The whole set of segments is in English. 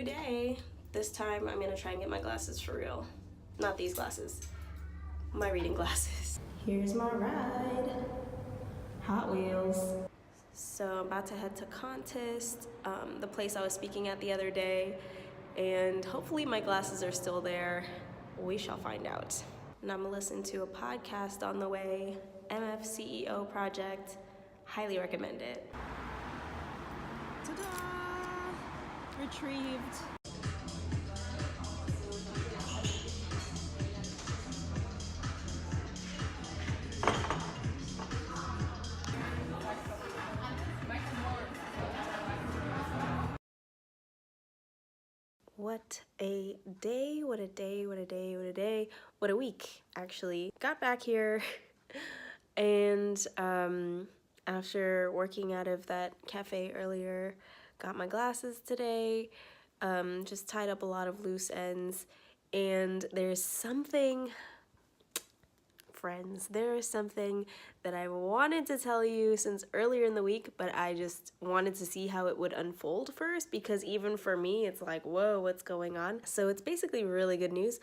new day. This time I'm gonna try and get my glasses for real. Not these glasses, my reading glasses. Here's my ride. Hot Wheels. So I'm about to head to Contest, the place I was speaking at the other day, and hopefully my glasses are still there. We shall find out. And I'm gonna listen to a podcast on the way, MFCEO Project. Highly recommend it. Ta-da! Retrieved. What a day, what a day, what a day, what a day, what a week, actually. Got back here and after working out of that cafe earlier, got my glasses today, just tied up a lot of loose ends, and there's something, friends, there is something that I wanted to tell you since earlier in the week, but I just wanted to see how it would unfold first, because even for me, it's like, whoa, what's going on? So it's basically really good news.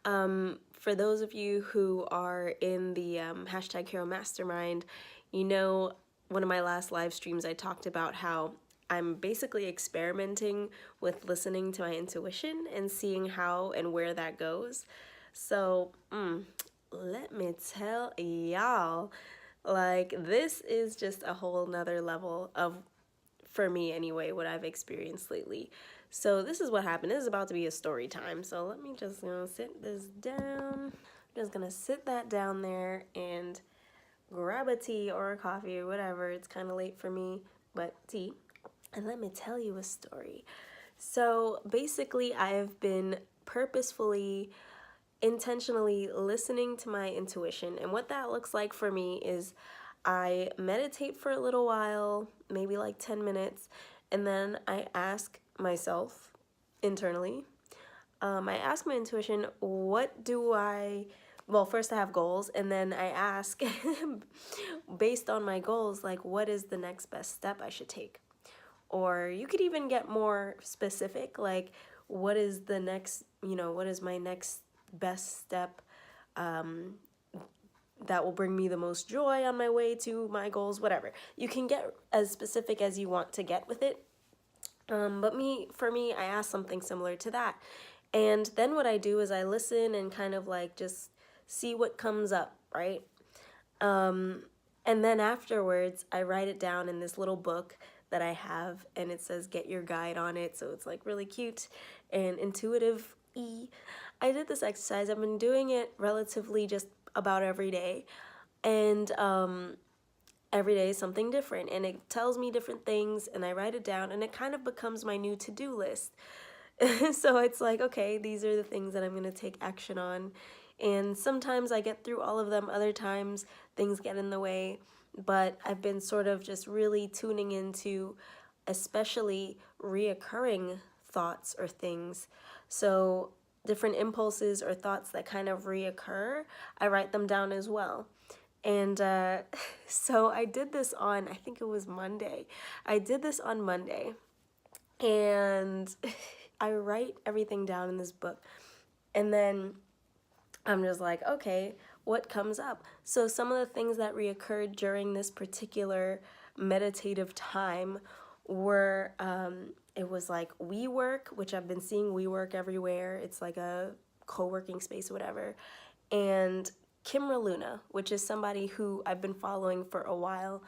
For those of you who are in the hashtag Hero Mastermind, you know, one of my last live streams, I talked about how I'm basically experimenting with listening to my intuition and seeing how and where that goes. So, let me tell y'all, like, this is just a whole nother level of, for me anyway, what I've experienced lately. So this is what happened. This is about to be a story time. So let me just sit this down. I'm just gonna sit that down there and grab a tea or a coffee or whatever. It's kind of late for me, but tea. And let me tell you a story. So basically, I have been purposefully, intentionally listening to my intuition. And what that looks like for me is I meditate for a little while, maybe like 10 minutes, and then I ask myself internally, I ask my intuition, what do I, well, first I have goals, and then I ask, based on my goals, like, what is the next best step I should take? Or you could even get more specific, like, what is the next, what is my next best step that will bring me the most joy on my way to my goals, whatever. You can get as specific as you want to get with it. But for me, I ask something similar to that. And then what I do is I listen and kind of like just see what comes up, right? And then afterwards, I write it down in this little book that I have, and it says get your guide on it. So it's like really cute and intuitive. I did this exercise. I've been doing it relatively just about every day. And every day is something different, and it tells me different things, and I write it down, and it kind of becomes my new to-do list. So it's like, okay, these are the things that I'm going to take action on. And sometimes I get through all of them, other times things get in the way. But I've been sort of just really tuning into especially reoccurring thoughts or things. So different impulses or thoughts that kind of reoccur, I write them down as well. And so I did this on, I think it was Monday. I did this on Monday, and I write everything down in this book. And then I'm just like, okay, what comes up? So some of the things that reoccurred during this particular meditative time were, it was like WeWork, which I've been seeing WeWork everywhere. It's like a co-working space or whatever. And Kimra Luna, which is somebody who I've been following for a while.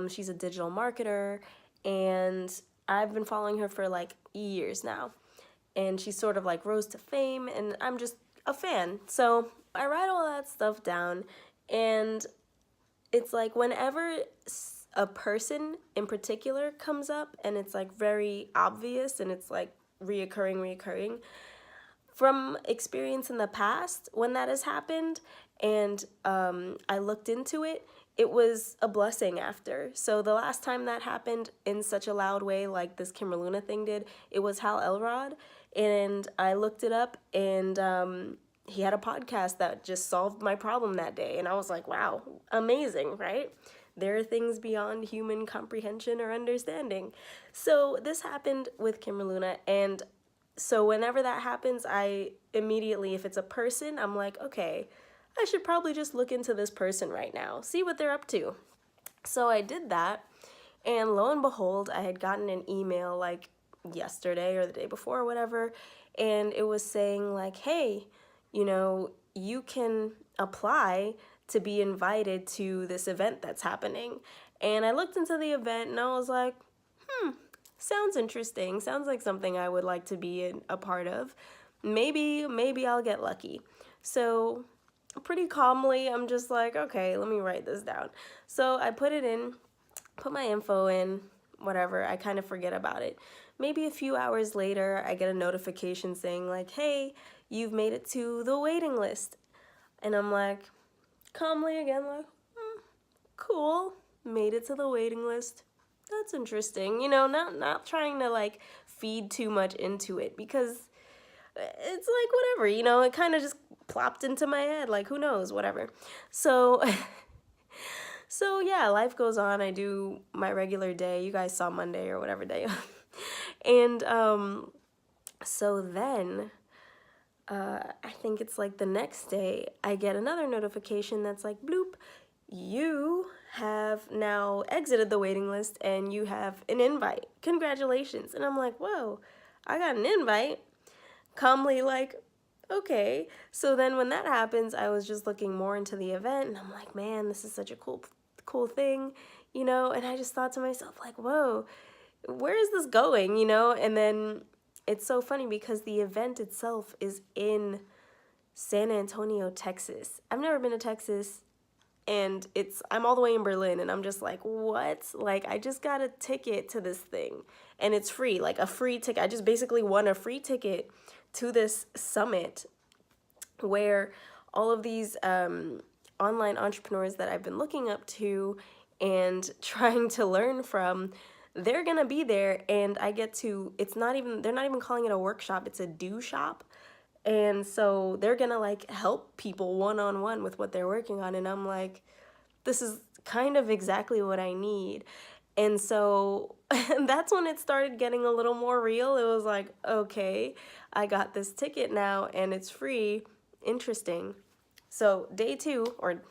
She's a digital marketer, and I've been following her for like years now. And she sort of like rose to fame, and I'm just a fan. So I write all that stuff down, and it's like whenever a person in particular comes up and it's like very obvious and it's like reoccurring, from experience in the past when that has happened, and I looked into it, it was a blessing after. So the last time that happened in such a loud way like this Kimra Luna thing did, it was Hal Elrod, and I looked it up, and he had a podcast that just solved my problem that day, and I was like, wow, amazing, right? There are things beyond human comprehension or understanding. So this happened with Kimra Luna, and So whenever that happens, I immediately, if it's a person, I'm like, okay, I should probably just look into this person right now, see what they're up to. So I did that, and lo and behold, I had gotten an email like yesterday or the day before or whatever, and it was saying like, hey, you can apply to be invited to this event that's happening. And I looked into the event and I was like, sounds interesting. Sounds like something I would like to be a part of. Maybe I'll get lucky. So pretty calmly, I'm just like, okay, let me write this down. So I put it in, put my info in, whatever. I kind of forget about it. Maybe a few hours later, I get a notification saying like, hey, you've made it to the waiting list. And I'm like, calmly again, like, cool, made it to the waiting list. That's interesting. Not trying to like feed too much into it, because it's like whatever, it kind of just plopped into my head, like who knows, whatever. So so yeah, life goes on. I do my regular day. You guys saw Monday or whatever day. And so then I think it's like the next day, I get another notification that's like, bloop, you have now exited the waiting list and you have an invite. Congratulations. And I'm like, whoa, I got an invite. Calmly, like, okay. So then when that happens, I was just looking more into the event and I'm like, man, this is such a cool thing, and I just thought to myself, like, whoa, where is this going, And then it's so funny because the event itself is in San Antonio, Texas. I've never been to Texas, and I'm all the way in Berlin, and I'm just like, what? Like, I just got a ticket to this thing, and it's free, like a free ticket. I just basically won a free ticket to this summit where all of these online entrepreneurs that I've been looking up to and trying to learn from, they're gonna be there, and I get to, they're not even calling it a workshop, it's a do shop. And so they're gonna like help people one-on-one with what they're working on. And I'm like, this is kind of exactly what I need. And so that's when it started getting a little more real. It was like, okay, I got this ticket now and it's free. Interesting. So day 2, or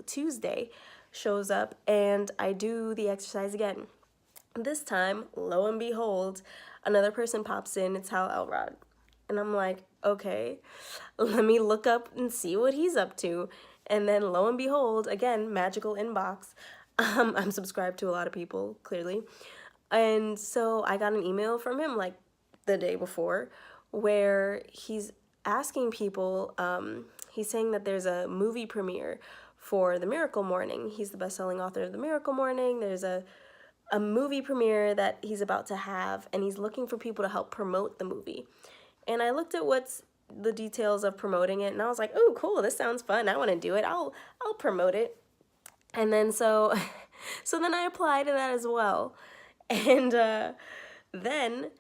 Tuesday, shows up and I do the exercise again. This time, lo and behold, another person pops in. It's Hal Elrod. And I'm like, okay, let me look up and see what he's up to. And then lo and behold, again, magical inbox. I'm subscribed to a lot of people, clearly. And so I got an email from him like the day before where he's asking people, he's saying that there's a movie premiere for The Miracle Morning. He's the best-selling author of The Miracle Morning. There's a movie premiere that he's about to have, and he's looking for people to help promote the movie. And I looked at what's the details of promoting it, and I was like, oh, cool, this sounds fun. I want to do it. I'll promote it. And then so then I applied to that as well. And then,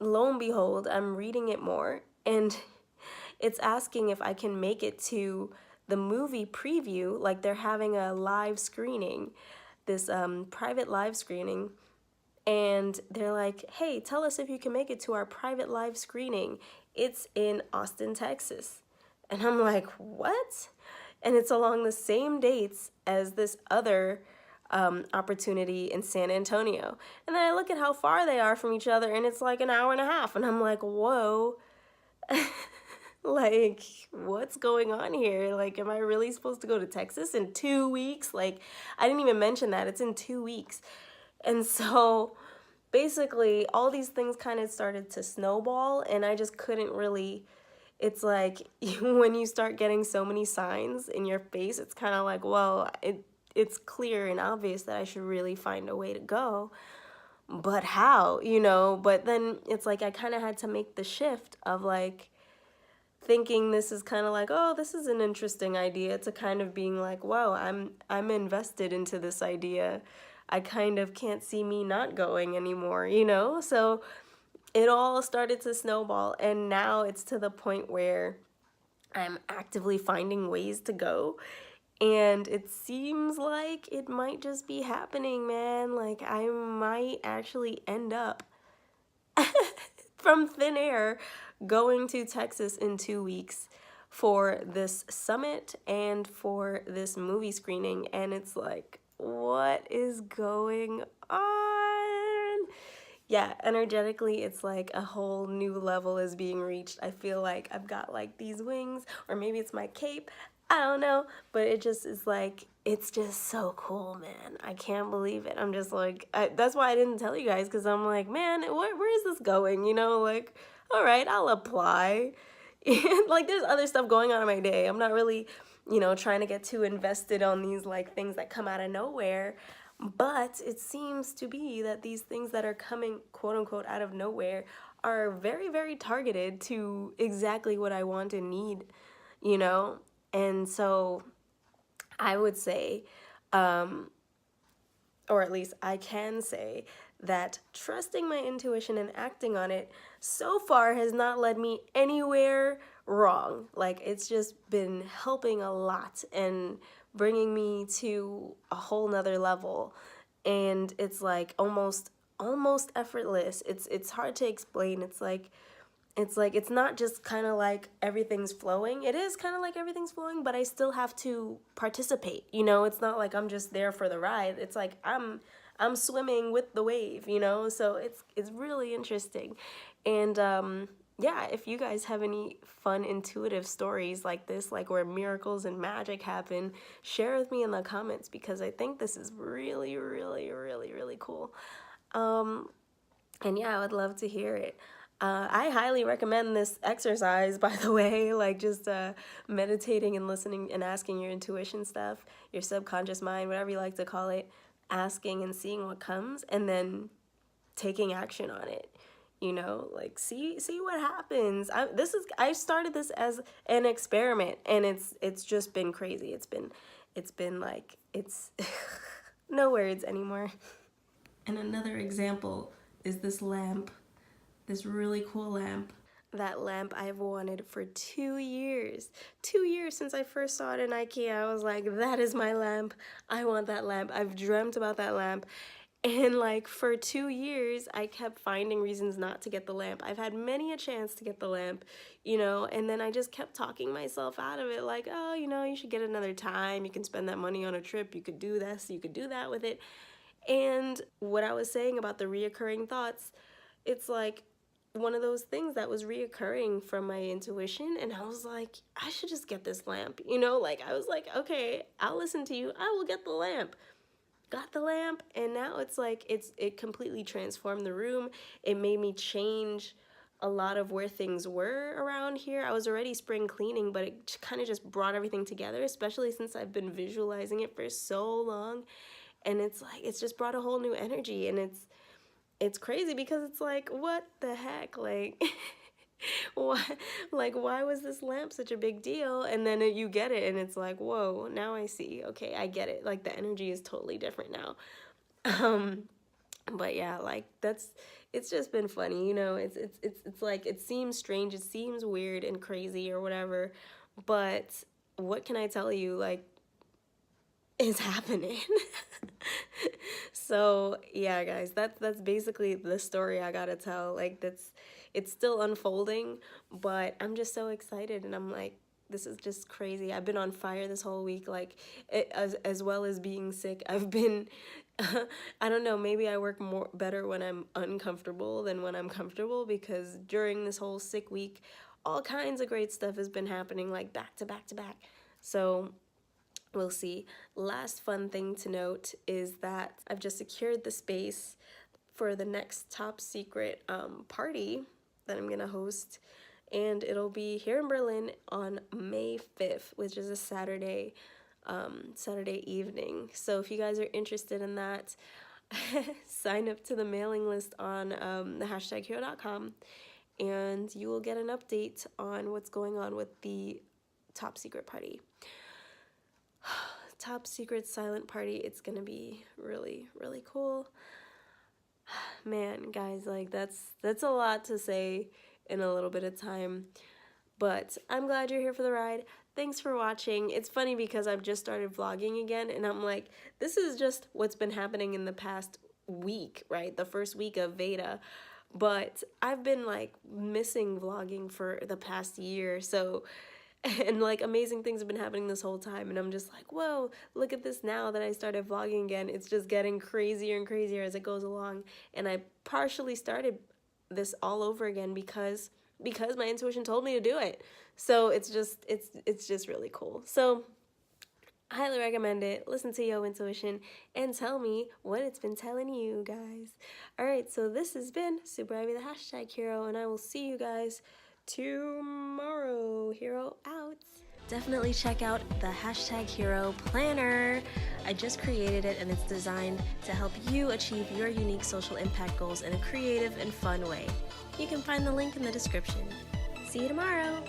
lo and behold, I'm reading it more, and it's asking if I can make it to the movie preview. Like, they're having a live screening, this private live screening. And they're like, hey, tell us if you can make it to our private live screening. It's in Austin, Texas. And I'm like, what? And it's along the same dates as this other opportunity in San Antonio. And then I look at how far they are from each other, and it's like an hour and a half. And I'm like, whoa, like, what's going on here? Like, am I really supposed to go to Texas in 2 weeks? Like, I didn't even mention that. It's in 2 weeks. And so basically all these things kind of started to snowball, and I just couldn't really, it's like when you start getting so many signs in your face, it's kind of like, well, it's clear and obvious that I should really find a way to go. But how, But then it's like I kind of had to make the shift of like thinking this is kind of like, oh, this is an interesting idea, to kind of being like, wow, I'm invested into this idea. I kind of can't see me not going anymore, So it all started to snowball, and now it's to the point where I'm actively finding ways to go, and it seems like it might just be happening, man. Like, I might actually end up from thin air going to Texas in 2 weeks for this summit and for this movie screening. And it's like, what is going on? Yeah, energetically, it's like a whole new level is being reached. I feel like I've got like these wings, or maybe it's my cape. I don't know, but it just is like, it's just so cool, man. I can't believe it. I'm just like, that's why I didn't tell you guys, because I'm like, man, where is this going? You know, like, all right, I'll apply. Like, there's other stuff going on in my day. I'm not really, you know, trying to get too invested on these like things that come out of nowhere. But it seems to be that these things that are coming, quote unquote, out of nowhere are very, very targeted to exactly what I want and need, you know? And so I would say, or at least I can say, that trusting my intuition and acting on it so far has not led me anywhere wrong. Like, it's just been helping a lot and bringing me to a whole nother level. And it's like almost effortless. It's hard to explain. It's not just kind of like everything's flowing. It is kind of like everything's flowing, but I still have to participate. You know, it's not like I'm just there for the ride. It's like I'm swimming with the wave, you know? So it's really interesting. And yeah, if you guys have any fun intuitive stories like this, like where miracles and magic happen, share with me in the comments, because I think this is really, really, really, really cool. And yeah, I would love to hear it. I highly recommend this exercise, by the way, like just meditating and listening and asking your intuition stuff, your subconscious mind, whatever you like to call it, asking and seeing what comes, and then taking action on it. You know, like see what happens. I started this as an experiment, and it's just been crazy. It's been like, it's no words anymore. And another example is this lamp, this really cool lamp. That lamp I've wanted for 2 years. 2 years since I first saw it in IKEA. I was like, that is my lamp. I want that lamp. I've dreamt about that lamp. And like for 2 years, I kept finding reasons not to get the lamp. I've had many a chance to get the lamp, you know, and then I just kept talking myself out of it. Like, oh, you know, you should get another time. You can spend that money on a trip. You could do this. You could do that with it. And what I was saying about the reoccurring thoughts, it's like one of those things that was reoccurring from my intuition. And I was like, I should just get this lamp. You know, like I was like, okay, I'll listen to you. I will get the lamp. Got the lamp, and now it's like it completely transformed the room. It made me change a lot of where things were around here. I was already spring cleaning, but it kind of just brought everything together, especially since I've been visualizing it for so long. And it's like it's just brought a whole new energy, and it's crazy because it's like, what the heck, like why, like, why was this lamp such a big deal? And then you get it, and it's like, whoa, now I see. Okay, I get it. Like the energy is totally different now. Um, but yeah, like it's just been funny, you know. It's like it seems strange, it seems weird and crazy or whatever, but what can I tell you? Like, is happening. So yeah, guys, that's basically the story I gotta tell. Like it's still unfolding, but I'm just so excited, and I'm like, this is just crazy. I've been on fire this whole week, like as well as being sick. I've been I don't know, maybe I work more better when I'm uncomfortable than when I'm comfortable, because during this whole sick week, all kinds of great stuff has been happening, like back to back to back. So we'll see. Last fun thing to note is that I've just secured the space for the next top secret party that I'm gonna host, and it'll be here in Berlin on May 5th, which is a Saturday, Saturday evening. So if you guys are interested in that, sign up to the mailing list on the hero.com, and you will get an update on what's going on with the top secret party. Top secret silent party. It's gonna be really, really cool. Man, guys, like that's a lot to say in a little bit of time, but I'm glad you're here for the ride. Thanks for watching. It's funny because I've just started vlogging again, and I'm like, this is just what's been happening in the past week, right? The first week of VEDA. but I've been like missing vlogging for the past year, so and like amazing things have been happening this whole time, and I'm just like, whoa, look at this now that I started vlogging again. It's just getting crazier and crazier as it goes along, and I partially started this all over again because my intuition told me to do it. So it's just really cool. So I highly recommend it. Listen to your intuition and tell me what it's been telling you guys. Alright, so this has been Super Ivy the Hashtag Hero, and I will see you guys tomorrow. Hero out. Definitely check out the Hashtag Hero Planner. I just created it, and it's designed to help you achieve your unique social impact goals in a creative and fun way. You can find the link in the description. See you tomorrow.